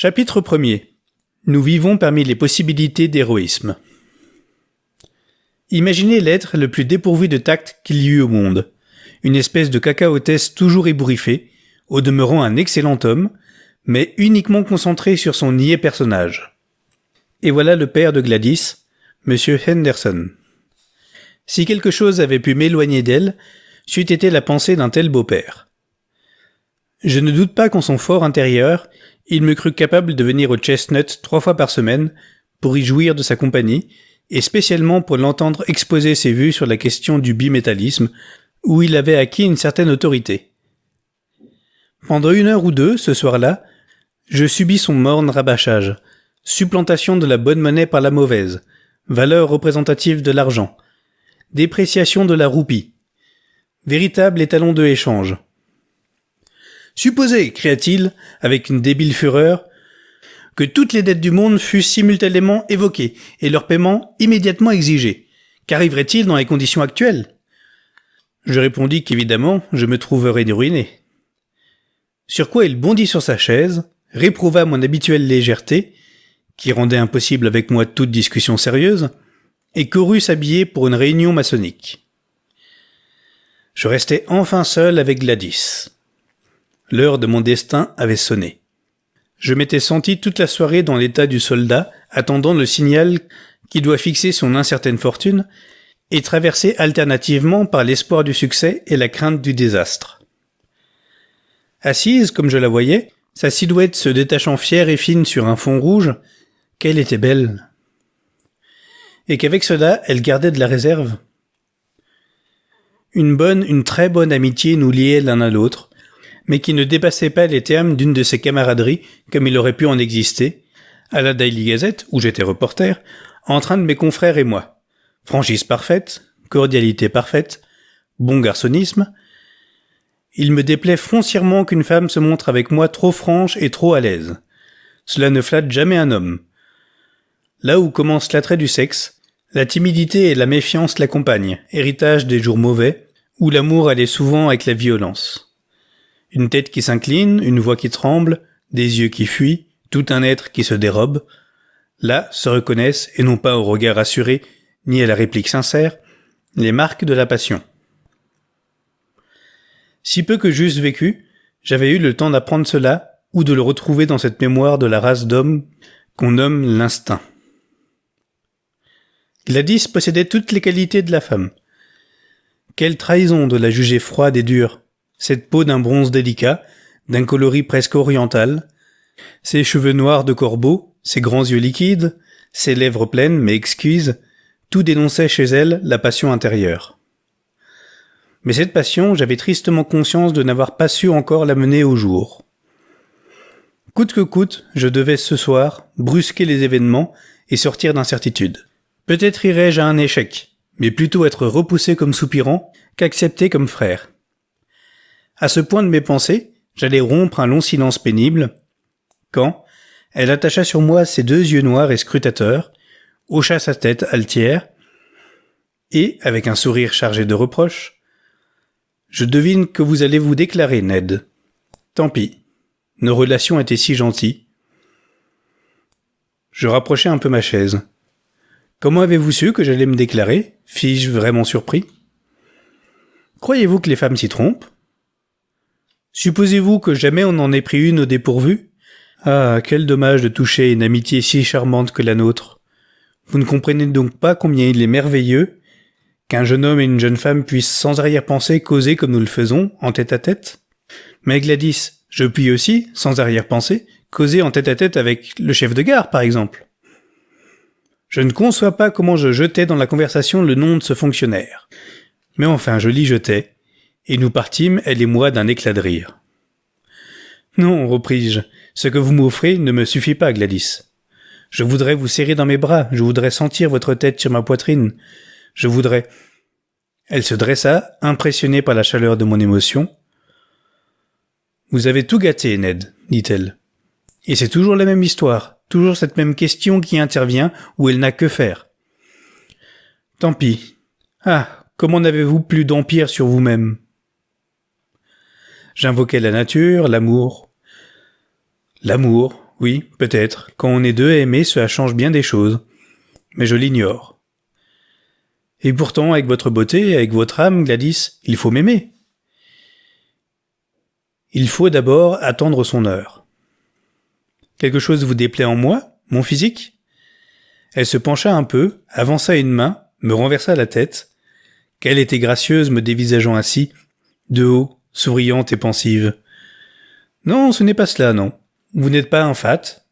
Chapitre 1er. Nous vivons parmi les possibilités d'héroïsme. Imaginez l'être le plus dépourvu de tact qu'il y eût au monde. Une espèce de cacaotesse toujours ébouriffé, au demeurant un excellent homme, mais uniquement concentré sur son niais personnage. Et voilà le père de Gladys, Monsieur Henderson. Si quelque chose avait pu m'éloigner d'elle, c'eût été la pensée d'un tel beau-père. Je ne doute pas qu'en son fort intérieur, il me crut capable de venir au Chestnut 3 fois par semaine pour y jouir de sa compagnie, et spécialement pour l'entendre exposer ses vues sur la question du bimétallisme, où il avait acquis une certaine autorité. Pendant 1 heure ou 2, ce soir-là, je subis son morne rabâchage, supplantation de la bonne monnaie par la mauvaise, valeur représentative de l'argent, dépréciation de la roupie, véritable étalon de échange. Supposez, cria-t-il, avec une débile fureur, que toutes les dettes du monde fussent simultanément évoquées et leur paiement immédiatement exigé. Qu'arriverait-il dans les conditions actuelles ? Je répondis qu'évidemment, je me trouverais ruiné. Sur quoi il bondit sur sa chaise, réprouva mon habituelle légèreté, qui rendait impossible avec moi toute discussion sérieuse, et courut s'habiller pour une réunion maçonnique. Je restai enfin seul avec Gladys. L'heure de mon destin avait sonné. Je m'étais senti toute la soirée dans l'état du soldat, attendant le signal qui doit fixer son incertaine fortune, et traversé alternativement par l'espoir du succès et la crainte du désastre. Assise, comme je la voyais, sa silhouette se détachant fière et fine sur un fond rouge, qu'elle était belle. Et qu'avec cela, elle gardait de la réserve. Une très bonne amitié nous liait l'un à l'autre, mais qui ne dépassait pas les termes d'une de ces camaraderies comme il aurait pu en exister, à la Daily Gazette, où j'étais reporter, entre un de mes confrères et moi. Franchise parfaite, cordialité parfaite, bon garçonnisme. Il me déplaît foncièrement qu'une femme se montre avec moi trop franche et trop à l'aise. Cela ne flatte jamais un homme. Là où commence l'attrait du sexe, la timidité et la méfiance l'accompagnent, héritage des jours mauvais, où l'amour allait souvent avec la violence. Une tête qui s'incline, une voix qui tremble, des yeux qui fuient, tout un être qui se dérobe, là se reconnaissent, et non pas au regard assuré, ni à la réplique sincère, les marques de la passion. Si peu que j'eusse vécu, j'avais eu le temps d'apprendre cela, ou de le retrouver dans cette mémoire de la race d'hommes qu'on nomme l'instinct. Gladys possédait toutes les qualités de la femme. Quelle trahison de la juger froide et dure, cette peau d'un bronze délicat, d'un coloris presque oriental, ses cheveux noirs de corbeau, ses grands yeux liquides, ses lèvres pleines mais exquises, tout dénonçait chez elle la passion intérieure. Mais cette passion, j'avais tristement conscience de n'avoir pas su encore la mener au jour. Coûte que coûte, je devais ce soir brusquer les événements et sortir d'incertitude. Peut-être irais-je à un échec, mais plutôt être repoussé comme soupirant qu'accepté comme frère. À ce point de mes pensées, j'allais rompre un long silence pénible, quand elle attacha sur moi ses 2 yeux noirs et scrutateurs, hocha sa tête altière, et, avec un sourire chargé de reproches, « Je devine que vous allez vous déclarer, Ned. Tant pis, nos relations étaient si gentilles. » Je rapprochai un peu ma chaise. « Comment avez-vous su que j'allais me déclarer ?» fis-je vraiment surpris. « Croyez-vous que les femmes s'y trompent ? Supposez-vous que jamais on n'en ait pris une au dépourvu ? Ah, quel dommage de toucher une amitié si charmante que la nôtre. Vous ne comprenez donc pas combien il est merveilleux qu'un jeune homme et une jeune femme puissent sans arrière-pensée causer comme nous le faisons, en tête-à-tête ? Mais Gladys, je puis aussi, sans arrière-pensée, causer en tête-à-tête avec le chef de gare, par exemple. Je ne conçois pas comment je jetai dans la conversation le nom de ce fonctionnaire. Mais enfin, je l'y jetai, et nous partîmes, elle et moi, d'un éclat de rire. « Non, repris-je, ce que vous m'offrez ne me suffit pas, Gladys. Je voudrais vous serrer dans mes bras, je voudrais sentir votre tête sur ma poitrine, je voudrais... » Elle se dressa, impressionnée par la chaleur de mon émotion. « Vous avez tout gâté, Ned, dit-elle. Et c'est toujours la même histoire, toujours cette même question qui intervient où elle n'a que faire. Tant pis. Ah, comment n'avez-vous plus d'empire sur vous-même ? J'invoquais la nature, l'amour. L'amour, Oui, peut-être, quand on est deux à aimer, cela change bien des choses. Mais je l'ignore. Et pourtant, avec votre beauté, avec votre âme, Gladys, il faut m'aimer. Il faut d'abord attendre son heure. Quelque chose vous déplaît en moi, mon physique ? Elle se pencha un peu, avança une main, me renversa la tête, qu'elle était gracieuse me dévisageant ainsi, de haut, souriante et pensive. Non, ce n'est pas cela, non. Vous n'êtes pas un fat,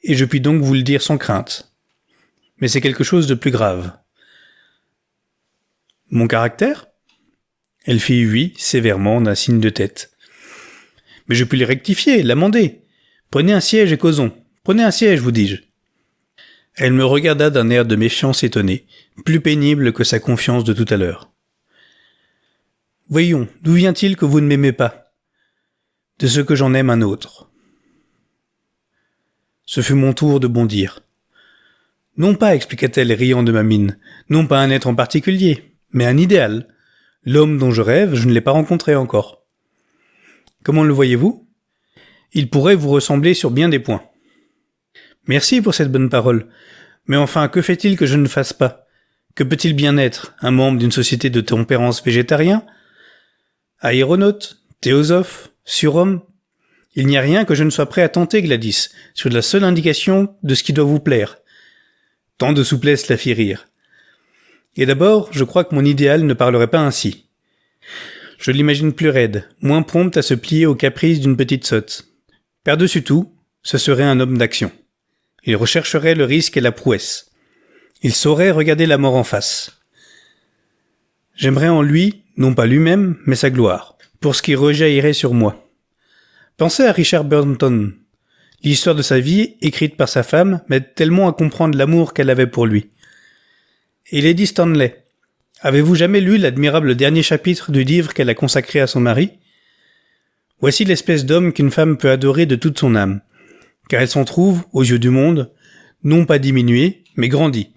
et je puis donc vous le dire sans crainte. Mais c'est quelque chose de plus grave. Mon caractère ? Elle fit oui, sévèrement, d'un signe de tête. Mais je puis le rectifier, l'amender. Prenez un siège et causons. Prenez un siège, vous dis-je. Elle me regarda d'un air de méfiance étonné, plus pénible que sa confiance de tout à l'heure. Voyons, d'où vient-il que vous ne m'aimez pas ? De ce que j'en aime un autre. Ce fut mon tour de bondir. Non pas, expliqua-t-elle riant de ma mine, non pas un être en particulier, mais un idéal. L'homme dont je rêve, je ne l'ai pas rencontré encore. Comment le voyez-vous ? Il pourrait vous ressembler sur bien des points. Merci pour cette bonne parole. Mais enfin, que fait-il que je ne fasse pas ? Que peut-il bien être, un membre d'une société de tempérance végétarien ? Aéronaute, théosophe, surhomme ? Il n'y a rien que je ne sois prêt à tenter, Gladys, sur la seule indication de ce qui doit vous plaire. Tant de souplesse la fit rire. Et d'abord, je crois que mon idéal ne parlerait pas ainsi. Je l'imagine plus raide, moins prompte à se plier aux caprices d'une petite sotte. Par-dessus tout, ce serait un homme d'action. Il rechercherait le risque et la prouesse. Il saurait regarder la mort en face. J'aimerais en lui, non pas lui-même, mais sa gloire, pour ce qui rejaillirait sur moi. Pensez à Richard Burton. L'histoire de sa vie, écrite par sa femme, m'aide tellement à comprendre l'amour qu'elle avait pour lui. Et Lady Stanley. Avez-vous jamais lu l'admirable dernier chapitre du livre qu'elle a consacré à son mari ? Voici l'espèce d'homme qu'une femme peut adorer de toute son âme, car elle s'en trouve, aux yeux du monde, non pas diminuée, mais grandie,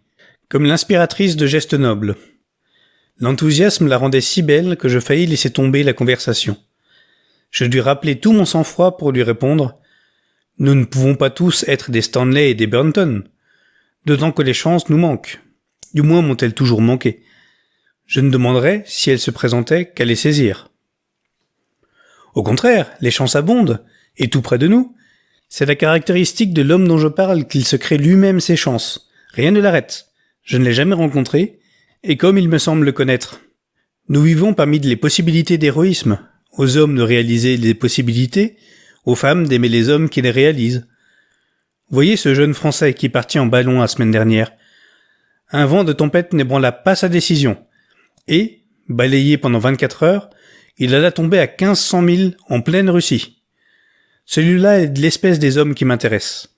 comme l'inspiratrice de gestes nobles. L'enthousiasme la rendait si belle que je faillis laisser tomber la conversation. Je dus rappeler tout mon sang-froid pour lui répondre « Nous ne pouvons pas tous être des Stanley et des Burton, d'autant que les chances nous manquent. Du moins m'ont-elles toujours manqué. Je ne demanderais, si elles se présentaient, qu'à les saisir. » Au contraire, les chances abondent, et tout près de nous. C'est la caractéristique de l'homme dont je parle qu'il se crée lui-même ses chances. Rien ne l'arrête. Je ne l'ai jamais rencontré, et comme il me semble le connaître. Nous vivons parmi les possibilités d'héroïsme, aux hommes de réaliser les possibilités, aux femmes d'aimer les hommes qui les réalisent. Voyez ce jeune Français qui partit en ballon la semaine dernière. Un vent de tempête n'ébranla pas sa décision, et, balayé pendant 24 heures, il alla tomber à 1500 milles en pleine Russie. Celui-là est de l'espèce des hommes qui m'intéresse.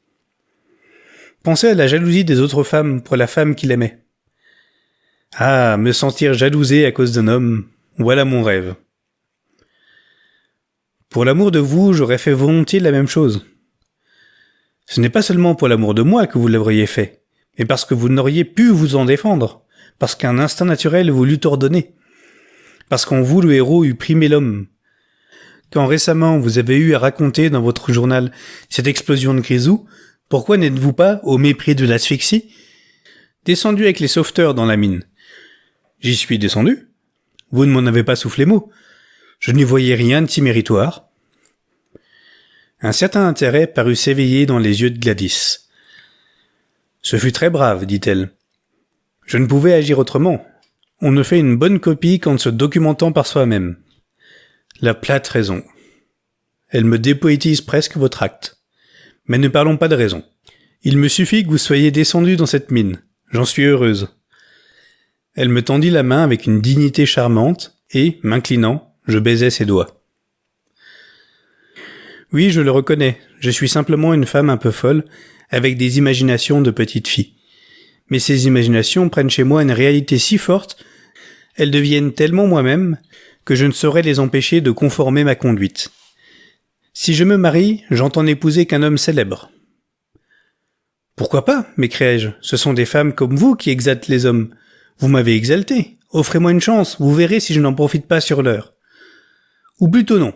Pensez à la jalousie des autres femmes pour la femme qu'il aimait. Ah, me sentir jalousé à cause d'un homme, voilà mon rêve. Pour l'amour de vous, j'aurais fait volontiers la même chose. Ce n'est pas seulement pour l'amour de moi que vous l'auriez fait, mais parce que vous n'auriez pu vous en défendre, parce qu'un instinct naturel vous l'eût ordonné, parce qu'en vous le héros eût primé l'homme. Quand récemment vous avez eu à raconter dans votre journal cette explosion de Grisou, pourquoi n'êtes-vous pas, au mépris de l'asphyxie, descendu avec les sauveteurs dans la mine ? J'y suis descendu. Vous ne m'en avez pas soufflé mot. Je n'y voyais rien de si méritoire. Un certain intérêt parut s'éveiller dans les yeux de Gladys. Ce fut très brave, dit-elle. Je ne pouvais agir autrement. On ne fait une bonne copie qu'en se documentant par soi-même. La plate raison. Elle me dépoétise presque votre acte. Mais ne parlons pas de raison. Il me suffit que vous soyez descendu dans cette mine. J'en suis heureuse. Elle me tendit la main avec une dignité charmante, et, m'inclinant, je baisai ses doigts. Oui, je le reconnais, je suis simplement une femme un peu folle, avec des imaginations de petite fille. Mais ces imaginations prennent chez moi une réalité si forte, elles deviennent tellement moi-même, que je ne saurais les empêcher de conformer ma conduite. Si je me marie, j'entends n'épouser qu'un homme célèbre. Pourquoi pas, m'écriai-je, ce sont des femmes comme vous qui exaltent les hommes. Vous m'avez exalté, offrez-moi une chance, vous verrez si je n'en profite pas sur l'heure. Ou plutôt non.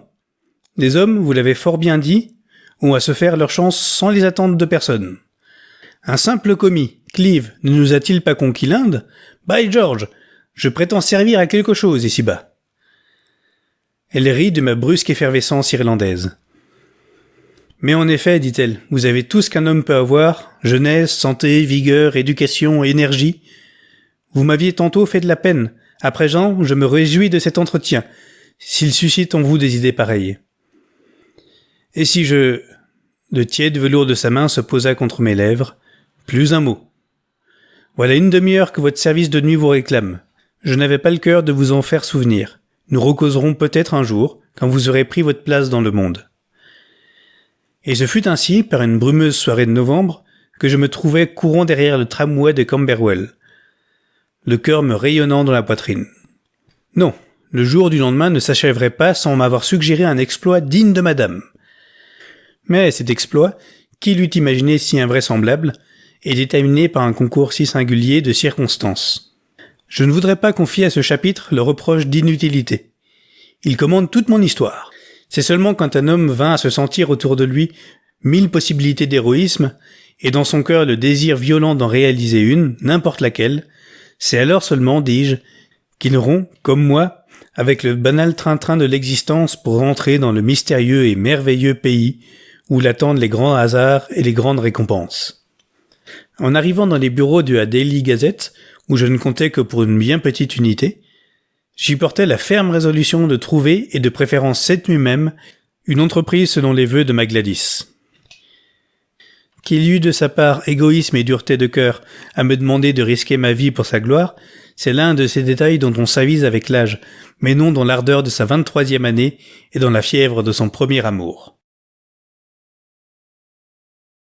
Les hommes, vous l'avez fort bien dit, ont à se faire leur chance sans les attentes de personne. Un simple commis, Cleave, ne nous a-t-il pas conquis l'Inde? By George, je prétends servir à quelque chose ici-bas. Elle rit de ma brusque effervescence irlandaise. Mais en effet, dit-elle, vous avez tout ce qu'un homme peut avoir, jeunesse, santé, vigueur, éducation, énergie. Vous m'aviez tantôt fait de la peine. À présent, je me réjouis de cet entretien, s'il suscite en vous des idées pareilles. Et si je... Le tiède velours de sa main se posa contre mes lèvres. Plus un mot. Voilà une demi-heure que votre service de nuit vous réclame. Je n'avais pas le cœur de vous en faire souvenir. Nous recauserons peut-être un jour, quand vous aurez pris votre place dans le monde. Et ce fut ainsi, par une brumeuse soirée de novembre, que je me trouvais courant derrière le tramway de Camberwell, le cœur me rayonnant dans la poitrine. Non, le jour du lendemain ne s'achèverait pas sans m'avoir suggéré un exploit digne de madame. Mais cet exploit, qui l'eût imaginé si invraisemblable, est déterminé par un concours si singulier de circonstances. Je ne voudrais pas confier à ce chapitre le reproche d'inutilité. Il commande toute mon histoire. C'est seulement quand un homme vint à se sentir autour de lui 1000 possibilités d'héroïsme, et dans son cœur le désir violent d'en réaliser une, n'importe laquelle, c'est alors seulement, dis-je, qu'il rompt, comme moi, avec le banal train-train de l'existence pour rentrer dans le mystérieux et merveilleux pays où l'attendent les grands hasards et les grandes récompenses. En arrivant dans les bureaux de la Daily Gazette, où je ne comptais que pour une bien petite unité, j'y portais la ferme résolution de trouver, et de préférence cette nuit même, une entreprise selon les vœux de ma Gladys. Qu'il y eût de sa part égoïsme et dureté de cœur à me demander de risquer ma vie pour sa gloire, c'est l'un de ces détails dont on s'avise avec l'âge, mais non dans l'ardeur de sa 23e année et dans la fièvre de son premier amour.